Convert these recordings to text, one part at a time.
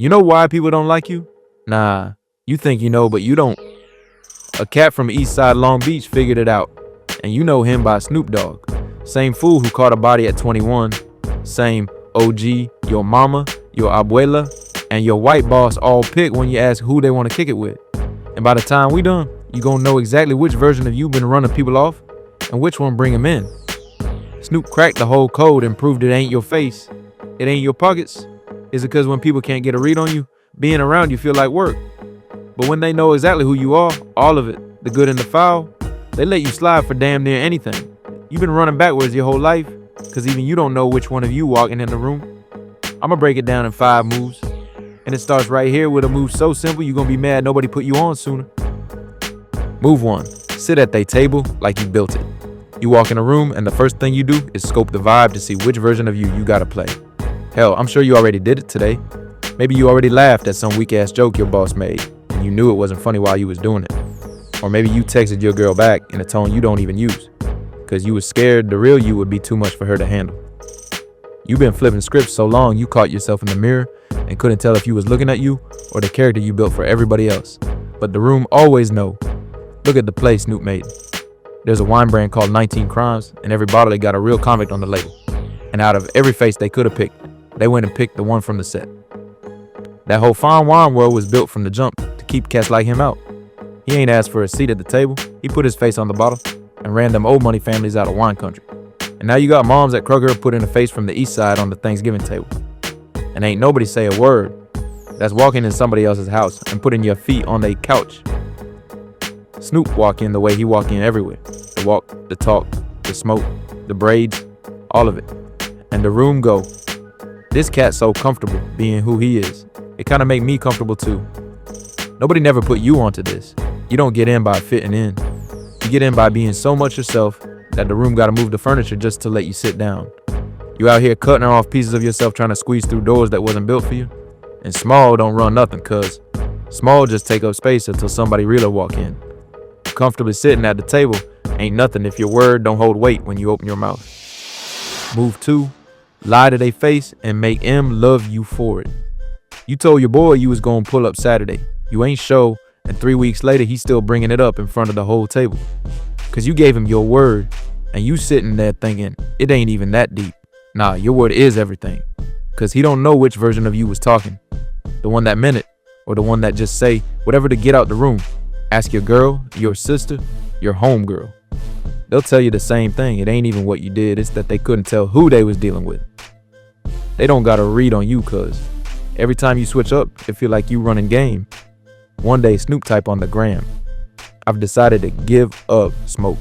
You know why people don't like you? Nah, you think you know, but you don't. A cat from East Side Long Beach figured it out, and you know him by Snoop Dogg. Same fool who caught a body at 21. Same OG, your mama, your abuela, and your white boss all pick when you ask who they want to kick it with. And by the time we done, you gonna know exactly which version of you been running people off and which one bring them in. Snoop cracked the whole code and proved it ain't your face, it ain't your pockets. Is it because when people can't get a read on you, being around you feel like work? But when they know exactly who you are, all of it, the good and the foul, they let you slide for damn near anything. You've been running backwards your whole life, because even you don't know which one of you walking in the room. I'ma break it down in 5 moves. And it starts right here with a move so simple you're gonna be mad nobody put you on sooner. Move 1. Sit at their table like you built it. You walk in a room and the first thing you do is scope the vibe to see which version of you gotta play. Hell, I'm sure you already did it today. Maybe you already laughed at some weak ass joke your boss made and you knew it wasn't funny while you was doing it. Or maybe you texted your girl back in a tone you don't even use, because you was scared the real you would be too much for her to handle. You've been flipping scripts so long you caught yourself in the mirror and couldn't tell if you was looking at you or the character you built for everybody else. But the room always know. Look at the play Snoop made. There's a wine brand called 19 Crimes, and every bottle they got a real convict on the label. And out of every face they could have picked, they went and picked the one from the set. That whole fine wine world was built from the jump to keep cats like him out. He ain't asked for a seat at the table. He put his face on the bottle and ran them old money families out of wine country. And now you got moms at Kroger putting a face from the east side on the Thanksgiving table. And ain't nobody say a word. That's walking in somebody else's house and putting your feet on their couch. Snoop walk in the way he walk in everywhere. The walk, the talk, the smoke, the braids, all of it. And the room go, this cat's so comfortable being who he is. It kind of make me comfortable too. Nobody never put you onto this. You don't get in by fitting in. You get in by being so much yourself that the room gotta move the furniture just to let you sit down. You out here cutting off pieces of yourself trying to squeeze through doors that wasn't built for you. And small don't run nothing, cause small just take up space until somebody really walk in. Comfortably sitting at the table ain't nothing if your word don't hold weight when you open your mouth. Move 2, lie to their face and make them love you for it. You told your boy you was gonna pull up Saturday. You ain't show, and 3 weeks later he's still bringing it up in front of the whole table. Cause you gave him your word, and you sitting there thinking it ain't even that deep. Nah, your word is everything. Cause he don't know which version of you was talking. The one that meant it, or the one that just say whatever to get out the room. Ask your girl, your sister, your homegirl. They'll tell you the same thing. It ain't even what you did, it's that they couldn't tell who they was dealing with. They don't got a read on you, cause every time you switch up, it feel like you running game. One day Snoop type on the gram, I've decided to give up smoke.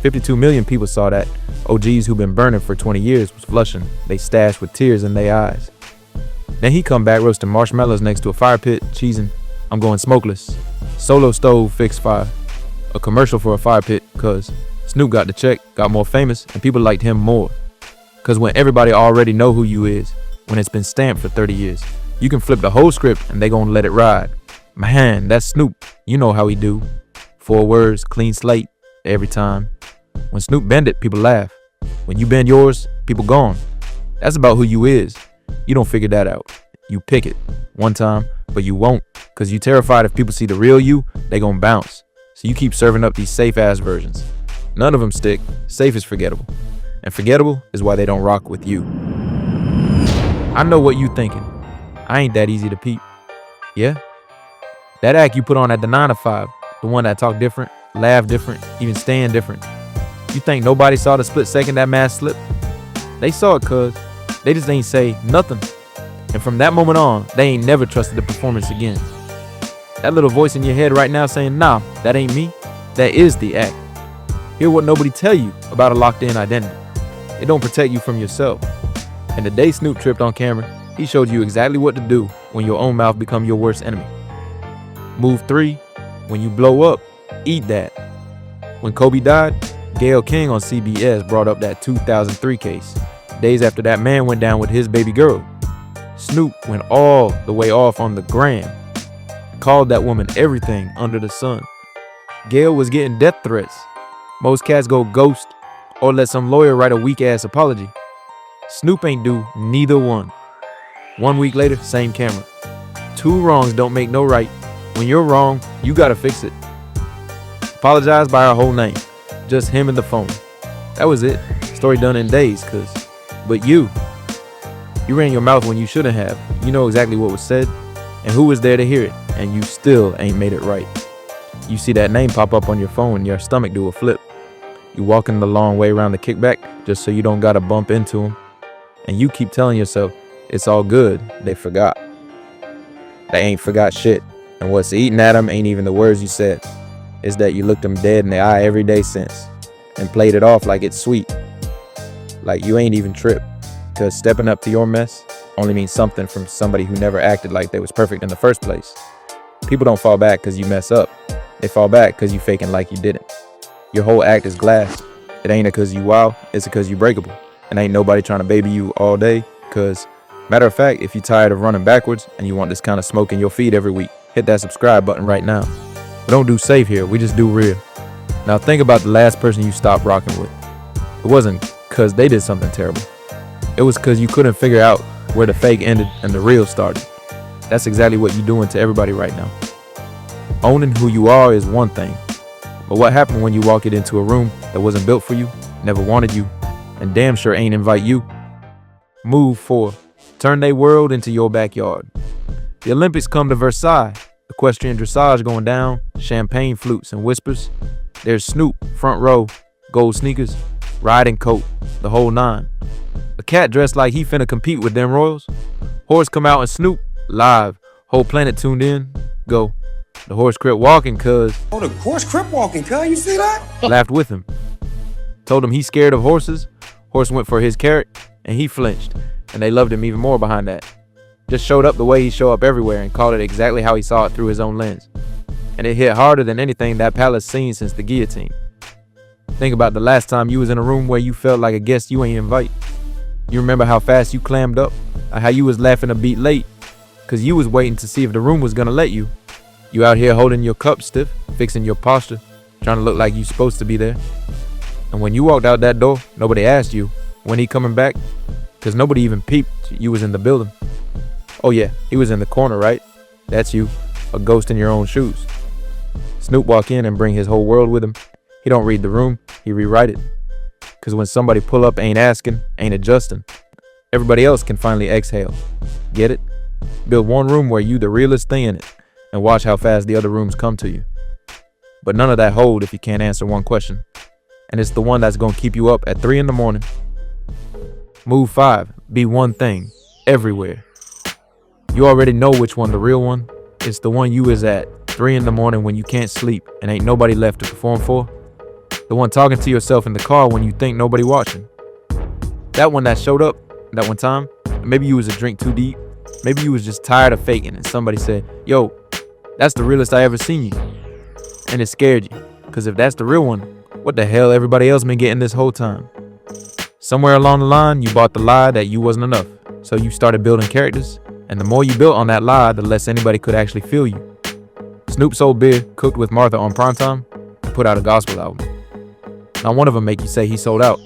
52 million people saw that. OGs who been burning for 20 years was flushing they stash with tears in their eyes. Then he come back roasting marshmallows next to a fire pit, cheesing, I'm going smokeless. Solo stove fixed fire. A commercial for a fire pit, cause Snoop got the check, got more famous, and people liked him more. Cause when everybody already know who you is, when it's been stamped for 30 years, you can flip the whole script and they gonna let it ride. Man, that's Snoop. You know how he do. 4 words, clean slate, every time. When Snoop bend it, people laugh. When you bend yours, people gone. That's about who you is. You don't figure that out. You pick it one time, but you won't, cause you terrified if people see the real you, they gonna bounce. So you keep serving up these safe ass versions. None of them stick. Safe is forgettable. And forgettable is why they don't rock with you. I know what you thinking. I ain't that easy to peep. Yeah? That act you put on at the 9 to 5, the one that talk different, laugh different, even stand different. You think nobody saw the split second that mask slipped? They saw it, cuz they just ain't say nothing. And from that moment on, they ain't never trusted the performance again. That little voice in your head right now saying, nah, that ain't me, that is the act. Hear what nobody tell you about a locked in identity. It don't protect you from yourself. And the day Snoop tripped on camera, he showed you exactly what to do when your own mouth become your worst enemy. Move 3, when you blow up, eat that. When Kobe died, Gayle King on CBS brought up that 2003 case, days after that man went down with his baby girl. Snoop went all the way off on the gram, called that woman everything under the sun. Gayle was getting death threats. Most cats go ghost or let some lawyer write a weak ass apology. Snoop ain't do neither one. 1 week later, same camera. 2 wrongs don't make no right. When you're wrong, you gotta fix it. Apologize by our whole name. Just him and the phone. That was it. Story done in days, but you ran your mouth when you shouldn't have. You know exactly what was said and who was there to hear it, and you still ain't made it right. You see that name pop up on your phone and your stomach do a flip. You walking the long way around the kickback just so you don't gotta bump into him. And you keep telling yourself, it's all good, they forgot. They ain't forgot shit. And what's eating at them ain't even the words you said. It's that you looked them dead in the eye every day since and played it off like it's sweet. Like you ain't even tripped. Cause stepping up to your mess only means something from somebody who never acted like they was perfect in the first place. People don't fall back cause you mess up. They fall back cause you faking like you didn't. Your whole act is glass. It ain't cause you wild, it's cause you breakable. And ain't nobody trying to baby you all day. Cause matter of fact, if you're tired of running backwards and you want this kind of smoke in your feed every week, hit that subscribe button right now. We don't do safe here, we just do real. Now think about the last person you stopped rocking with. It wasn't cause they did something terrible. It was cause you couldn't figure out where the fake ended and the real started. That's exactly what you're doing to everybody right now. Owning who you are is one thing, but what happened when you walk it into a room that wasn't built for you, never wanted you, and damn sure ain't invite you? Move 4. Turn they world into your backyard. The Olympics come to Versailles. Equestrian dressage going down, champagne flutes and whispers. There's Snoop, front row, gold sneakers, riding coat, the whole 9. A cat dressed like he finna compete with them royals. Horse come out and Snoop, live, whole planet tuned in, go. The horse crip walking cuz. Oh, the horse crip walking cuz, you see that? Laughed with him. Told him he's scared of horses. Horse went for his carrot and he flinched, and they loved him even more behind that. Just showed up the way he show up everywhere and called it exactly how he saw it through his own lens. And it hit harder than anything that palace seen since the guillotine. Think about the last time you was in a room where you felt like a guest you ain't invite. You remember how fast you clammed up, or how you was laughing a beat late, cause you was waiting to see if the room was gonna let you. You out here holding your cup stiff, fixing your posture, trying to look like you supposed to be there. And when you walked out that door, nobody asked you, when he coming back? Cause nobody even peeped you was in the building. Oh yeah, he was in the corner, right? That's you, a ghost in your own shoes. Snoop walk in and bring his whole world with him. He don't read the room, he rewrite it. Cause when somebody pull up ain't asking, ain't adjusting, everybody else can finally exhale. Get it? Build one room where you the realest thing in it, and watch how fast the other rooms come to you. But none of that hold if you can't answer one question. And it's the one that's gonna keep you up at 3 in the morning. Move 5, be one thing, everywhere. You already know which one the real one. It's the one you is at 3 in the morning when you can't sleep and ain't nobody left to perform for. The one talking to yourself in the car when you think nobody watching. That one that showed up that one time, maybe you was a drink too deep. Maybe you was just tired of faking and somebody said, yo, that's the realest I ever seen you. And it scared you, cause if that's the real one, what the hell everybody else been getting this whole time? Somewhere along the line, you bought the lie that you wasn't enough. So you started building characters, and the more you built on that lie, the less anybody could actually feel you. Snoop sold beer, cooked with Martha on primetime, and put out a gospel album. Not one of them make you say he sold out.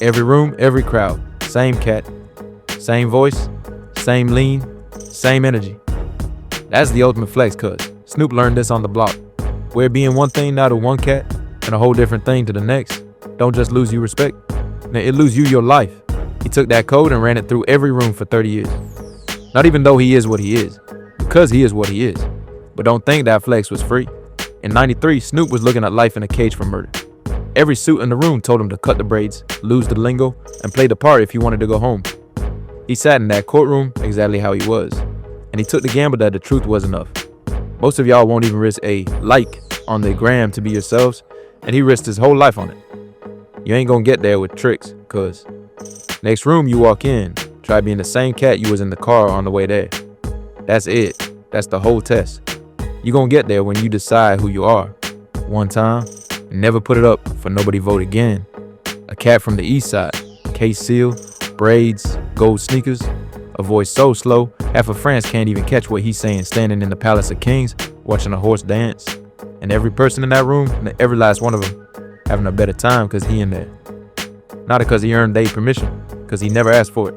Every room, every crowd, same cat, same voice, same lean, same energy. That's the ultimate flex, cuz Snoop learned this on the block. Where being one thing now to one cat, and a whole different thing to the next, don't just lose you respect, it lose you your life. He took that code and ran it through every room for 30 years. Not even though he is what he is, because he is what he is. But don't think that flex was free. In '93, Snoop was looking at life in a cage for murder. Every suit in the room told him to cut the braids, lose the lingo, and play the part if he wanted to go home. He sat in that courtroom exactly how he was, and he took the gamble that the truth was enough. Most of y'all won't even risk a like on the gram to be yourselves, and he risked his whole life on it. You ain't gonna get there with tricks, cuz next room you walk in, try being the same cat you was in the car on the way there. That's it. That's the whole test. You gonna get there when you decide who you are. One time, and never put it up for nobody vote again. A cat from the east side, case seal, braids, gold sneakers, a voice so slow, half of France can't even catch what he's saying standing in the Palace of Kings, watching a horse dance. And every person in that room, and every last one of them, having a better time cause he in there. Not because he earned their permission, cause he never asked for it.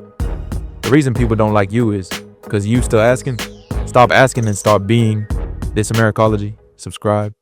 The reason people don't like you is because you still asking. Stop asking and start being. This Americology. Subscribe.